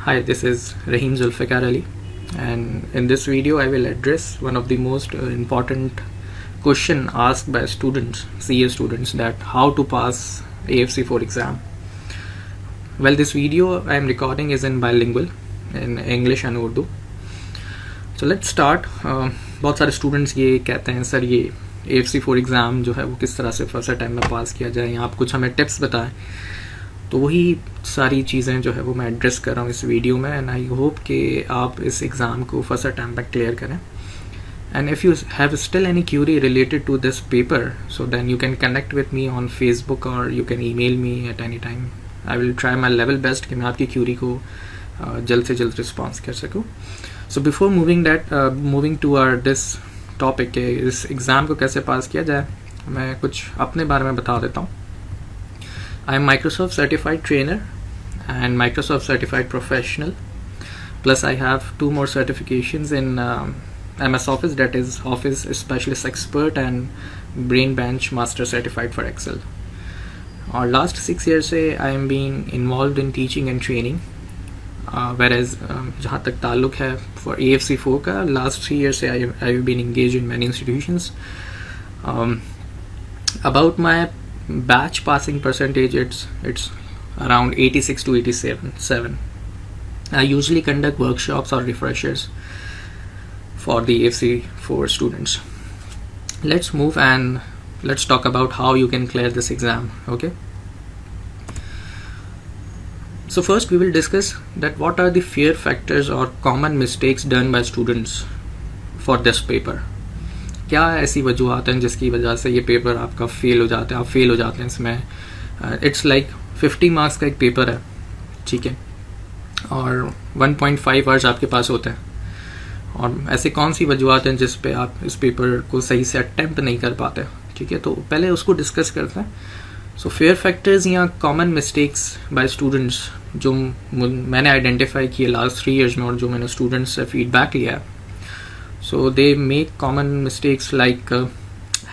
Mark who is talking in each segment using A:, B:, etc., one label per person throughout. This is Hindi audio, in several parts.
A: Hi, this is Rahim Zulfikar Ali, and in this video I will address one of the most important question asked by students, CA students, that how to pass AFC4 exam. Well, this video I am recording is in bilingual, in English and Urdu. So let's start. बहुत सारे स्टूडेंट्स ये कहते हैं सर ये AFC4 एग्ज़ाम जो है वो किस तरह से फर्स्ट टाइम में पास किया जाए, या आप कुछ हमें टिप्स बताएं। तो वही सारी चीज़ें जो है वो मैं एड्रेस कर रहा हूँ इस वीडियो में, एंड आई होप कि आप इस एग्ज़ाम को फर्स्ट अटैम्प्ट में क्लियर करें। And if you have still any query related to this paper, so then you can connect with me on Facebook और you can email me at any time. I will try my level best कि मैं आपकी क्यूरी को जल्द से जल्द रिस्पॉन्स कर सकूँ। So before moving to our this topic के इस एग्ज़ाम को कैसे पास किया जाए, मैं कुछ अपने बारे में बता देता हूँ। I am Microsoft certified trainer and Microsoft certified professional. Plus I have 2 more certifications in MS Office, that is Office Specialist Expert, and Brain Bench Master Certified for Excel. Our last 6 years से I am being involved in teaching and training. Whereas जहाँ तक ताल्लुक है for AFC4 का, last 3 years से I have been engaged in many institutions. About my batch passing percentage, it's around 86 to 87. I usually conduct workshops or refreshers for the AFC4 students. Let's move and let's talk about how you can clear this exam. Okay, so first we will discuss that what are the fear factors or common mistakes done by students for this paper. क्या ऐसी वजूहत हैं जिसकी वजह से ये पेपर आपका फेल हो जाता है, आप फेल हो जाते हैं इसमें। इट्स लाइक 50 मार्क्स का एक पेपर है, ठीक है, और 1.5 आवर्स आपके पास होते हैं, और ऐसे कौन सी वजूहत हैं जिस पे आप इस पेपर को सही से अटेम्प्ट नहीं कर पाते, ठीक है। तो पहले उसको डिस्कस करते हैं। सो फेयर फैक्टर्स या कॉमन मिस्टेक्स बाय स्टूडेंट्स जो मैंने आइडेंटिफाई किए लास्ट 3 ईयर्स में और जो मैंने स्टूडेंट्स से फीडबैक लिया है। So they make common mistakes like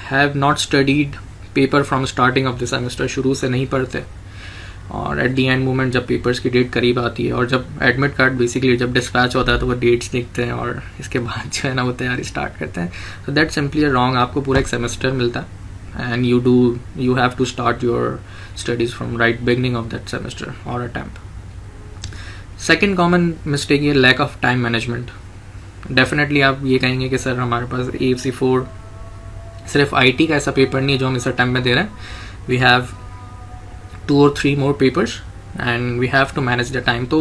A: have not studied paper from starting of the semester, शुरू से नहीं पढ़ते, और at the end moment जब पेपर्स की डेट करीब आती है और जब एडमिट कार्ड बेसिकली जब डिस्पैच होता है तो वो डेट्स देखते हैं और इसके बाद जो है ना वो तैयारी स्टार्ट करते हैं। So that's simply wrong। आपको पूरा एक सेमेस्टर मिलता है and you have to start your studies from right beginning of that semester or attempt. Second common mistake है lack of time management। Definitely आप ये कहेंगे कि सर हमारे पास AFC4 सिर्फ IT का ऐसा पेपर नहीं है जो हम इस अटेम्प्ट में दे रहे हैं। We have 2 or 3 more papers and we have to manage the time. तो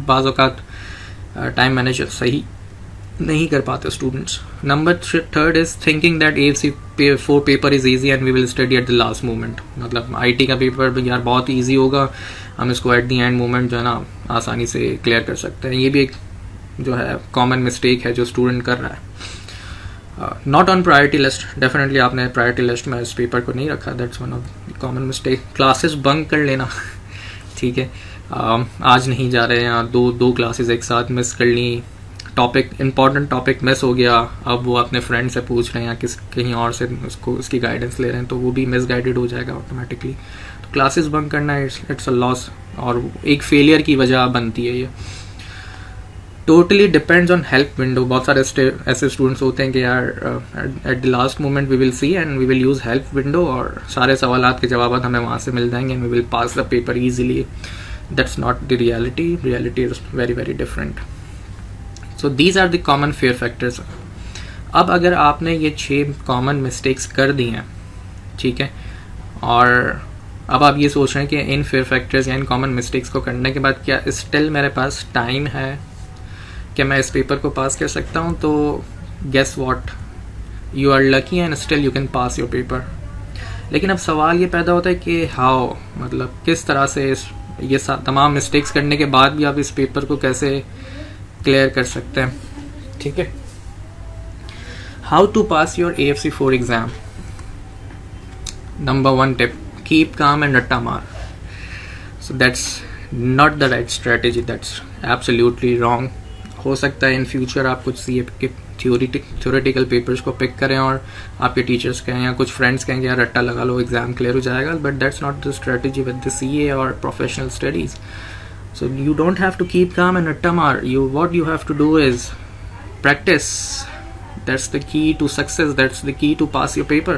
A: बाज़ औक़ात टाइम मैनेज सही नहीं कर पाते students. Number 3 is thinking that AFC4 paper is easy and we will study at the last moment. मतलब IT का पेपर यार बहुत ईजी होगा, हम इसको एट द एंड मोमेंट जो है ना आसानी से क्लियर कर सकते हैं। ये भी एक जो है कॉमन मिस्टेक है जो स्टूडेंट कर रहा है। Not on priority list, definitely आपने प्रायोरिटी लिस्ट में इस पेपर को नहीं रखा, that's one of common mistake. Classes bunk कर लेना, ठीक है, आज नहीं जा रहे हैं या दो क्लासेस एक साथ मिस कर ली, इंपॉर्टेंट टॉपिक मिस हो गया, अब वो अपने फ्रेंड से पूछ रहे हैं या कहीं और से उसकी गाइडेंस ले रहे हैं, तो वो भी मिस गाइडेड हो जाएगा ऑटोमेटिकली। तो क्लासेस बंक करना इट्स अ लॉस और एक फेलियर की वजह बनती है ये। Totally depends on help window. बहुत सारे ऐसे स्टूडेंट्स होते हैं कि यार at the last moment we will see and we will use help window और सारे सवालात के जवाब हमें वहाँ से मिल जाएंगे and we will pass the paper easily. That's not the reality is very very different. So these are the common fair factors. अब अगर आपने ये 6 कॉमन मिस्टेक्स कर दी हैं, ठीक है, और अब आप ये सोच रहे हैं कि इन फेयर फैक्टर्स या इन कॉमन मिस्टेक्स को करने के बाद क्या स्टिल मेरे पास टाइम है कि मैं इस पेपर को पास कर सकता हूँ, तो guess what, you are lucky and still you can pass your paper. लेकिन अब सवाल ये पैदा होता है कि हाउ, मतलब किस तरह से ये तमाम मिस्टेक्स करने के बाद भी आप इस पेपर को कैसे क्लियर कर सकते हैं, ठीक है। How to pass your AFC4 exam. Number 1 tip, keep calm and रट्टा मार। So that's not the right strategy, that's absolutely wrong. हो सकता है इन फ्यूचर आप कुछ CA के थ्योरेटिकल पेपर्स को पिक करें और आपके टीचर्स कहें या कुछ फ्रेंड्स कहें कि यार रट्टा लगा लो एग्ज़ाम क्लियर हो जाएगा, but that's not the strategy with the CA और professional studies. So you don't have to keep calm and attamar. What you have to do is practice. That's the key to success. That's the key to pass your paper.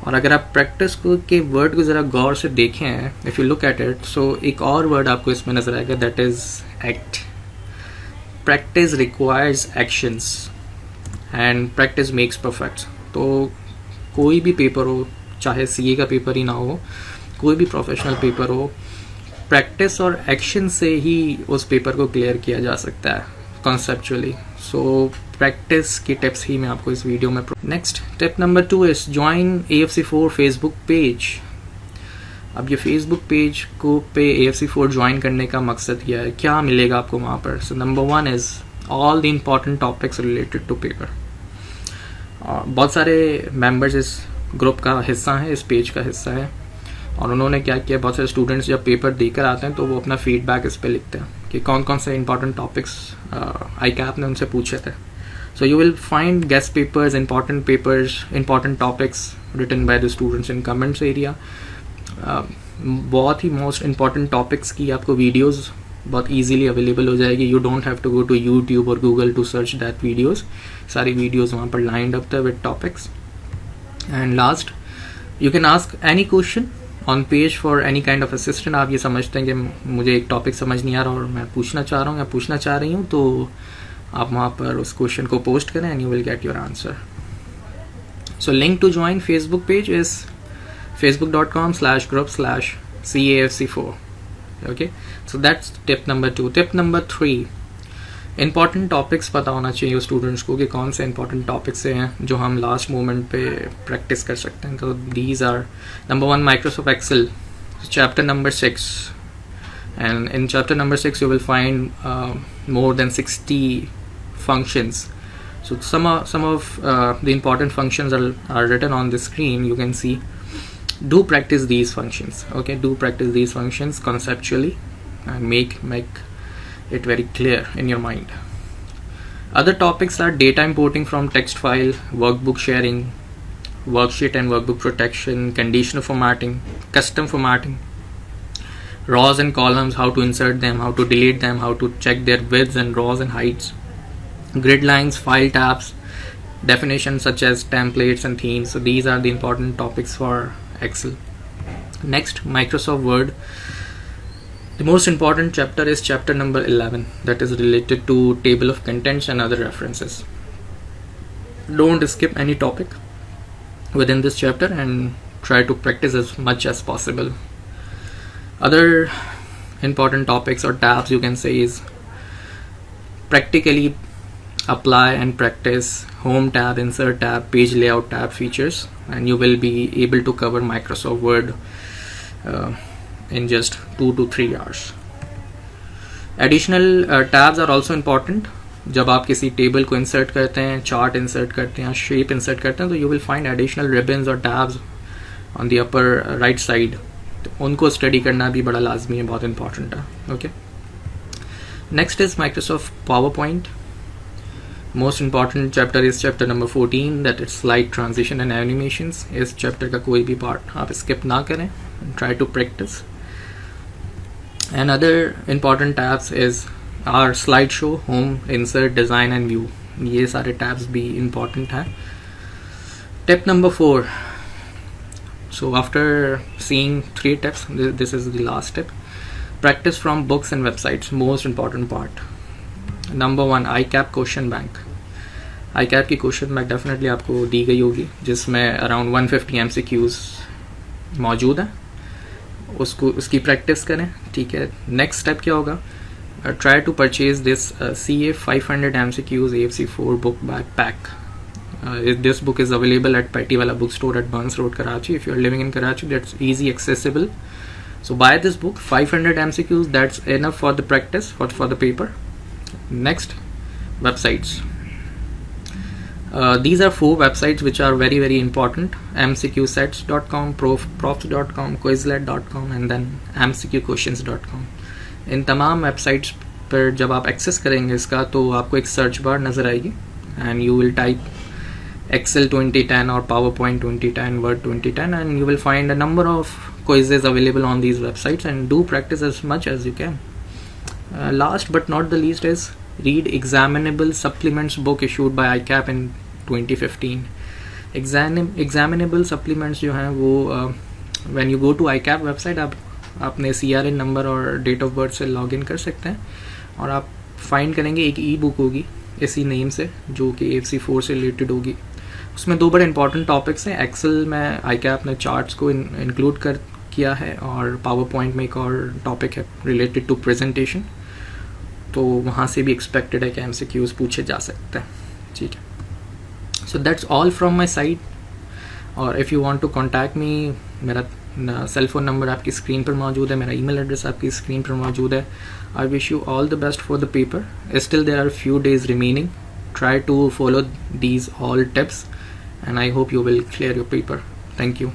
A: और अगर आप प्रैक्टिस को के वर्ड को ज़रा गौर से देखें, if you look at it, so एक और वर्ड आपको इसमें नज़र आएगा, that is act. Practice requires actions and practice makes perfect. तो कोई भी पेपर हो, चाहे सीए का पेपर ही ना हो, कोई भी प्रोफेशनल पेपर हो, प्रैक्टिस और एक्शन से ही उस पेपर को क्लियर किया जा सकता है कॉन्सेप्चुअली. सो प्रैक्टिस की टिप्स ही मैं आपको इस वीडियो में. Next tip number 2 is join AFC4 Facebook page. अब ये फेसबुक पेज को पे AFC4 ज्वाइन करने का मकसद क्या है, क्या मिलेगा आपको वहाँ पर. So number 1 is all the important topics related to paper. बहुत सारे मेंबर्स इस ग्रुप का हिस्सा हैं, इस पेज का हिस्सा है, और उन्होंने क्या किया, बहुत सारे स्टूडेंट्स जब पेपर देकर आते हैं तो वो अपना फीडबैक इस पर लिखते हैं कि कौन कौन से इंपॉर्टेंट टॉपिक्स ICAP ने उनसे पूछे थे. So you will find guest papers, important topics written by the students in comments area. बहुत ही मोस्ट इम्पॉर्टेंट टॉपिक्स की आपको वीडियोस बहुत इजीली अवेलेबल हो जाएगी. You don't have to go to YouTube और Google to search that videos. सारी वीडियोस वहाँ पर लाइंड अप थे with topics. And last, you can ask any question on page for any kind of assistant. आप ये समझते हैं कि मुझे एक टॉपिक समझ नहीं आ रहा और मैं पूछना चाह रहा हूँ या पूछना चाह रही हूँ, तो आप वहाँ पर उस क्वेश्चन को पोस्ट करें and you will get your answer. So link to join Facebook page is facebook.com/group/CAFC4. okay, so that's tip number 2. Tip number 3, important topics पता होना चाहिए स्टूडेंट्स को कि कौन से इंपॉर्टेंट टॉपिक्स हैं जो हम लास्ट मोमेंट पे प्रैक्टिस कर सकते हैं. तो these are number 1 Microsoft Excel chapter number 6, and in chapter number 6 you will find more than 60 functions. So some of the important functions are written on the screen. You can see. Do practice these functions. Okay, do practice these functions conceptually and make it very clear in your mind. Other topics are data importing from text file, workbook sharing, worksheet and workbook protection, conditional formatting, custom formatting, rows and columns, how to insert them, how to delete them, how to check their widths and rows and heights, grid lines, file tabs, definitions such as templates and themes. So these are the important topics for Excel. Next, Microsoft Word. The most important chapter is chapter number 11, that is related to table of contents and other references. Don't skip any topic within this chapter and try to practice as much as possible. Other important topics or tabs you can say is practically apply and practice home tab, insert tab, page layout tab features, and you will be able to cover Microsoft Word in just 2 to 3 hours. Additional tabs are also important. जब आप किसी टेबल को इंसर्ट करते हैं, चार्ट इंसर्ट करते हैं, शेप इंसर्ट करते हैं, तो you will find additional ribbons और tabs on the upper right side. तो उनको स्टडी करना भी बड़ा लाजमी है, बहुत इंपॉर्टेंट है. Okay, next is Microsoft PowerPoint. Most important chapter is chapter number 14, that is slide transition and animations. इस चैप्टर का कोई भी पार्ट आप स्किप ना करें, try to practice. And other important tabs is are slide show, home, insert, design and view. ये सारे टैब्स भी इंपॉर्टेंट हैं. Tip number 4. So after seeing 3 tips, this is the last tip. Practice from books and websites. Most important part. Number 1, ICAP question bank. ICAP की क्वेश्चन बैंक डेफिनेटली आपको दी गई होगी, जिसमें अराउंड 150 MCQs मौजूद हैं. उसकी प्रैक्टिस करें. ठीक है, नेक्स्ट स्टेप क्या होगा? Try to purchase this CA 500 MCQs AFC4 book by pack. This book is available at Patiwala bookstore at Burns Road, Karachi. If you are living in Karachi, that's easy accessible. So buy this book, 500 MCQs. That's enough for the practice for the paper. Next, websites. These are 4 websites which are very very important: mcqsets.com, profs.com, quizlet.com, and then mcqquestions.com. इन तमाम वेबसाइट्स पर जब आप एक्सेस करेंगे इसका, तो आपको एक सर्च बार नज़र आएगी and you will type Excel 2010 or PowerPoint 2010, Word 2010, and you will find a number of quizzes available on these websites, and do practice as much as you can. Last but not the least is read examinable supplements book issued by ICAP in 2015. Examinable supplements जो हैं वो when you go to ICAP website आप अपने CRN नंबर और डेट ऑफ बर्थ से लॉग इन कर सकते हैं और आप फाइंड करेंगे एक ई बुक होगी इसी नेम से जो कि AFC4 से रिलेटेड होगी. उसमें 2 बड़े इंपॉर्टेंट टॉपिक्स हैं. एक्सेल में ICAP ने चार्ट्स को इंक्लूड कर किया है और पावर पॉइंट में एक और टॉपिक है रिलेटेड टू प्रेजेंटेशन. तो वहाँ से भी एक्सपेक्टेड है कि MCQs पूछे जा सकते हैं. ठीक है. So that's all from my side. और if you want to contact me, मेरा सेल फ़ोन नंबर आपकी स्क्रीन पर मौजूद है, मेरा ईमेल एड्रेस आपकी स्क्रीन पर मौजूद है. I wish you all the best for the paper. Still there are few days remaining. Try to follow these all tips and I hope you will clear your paper. Thank you.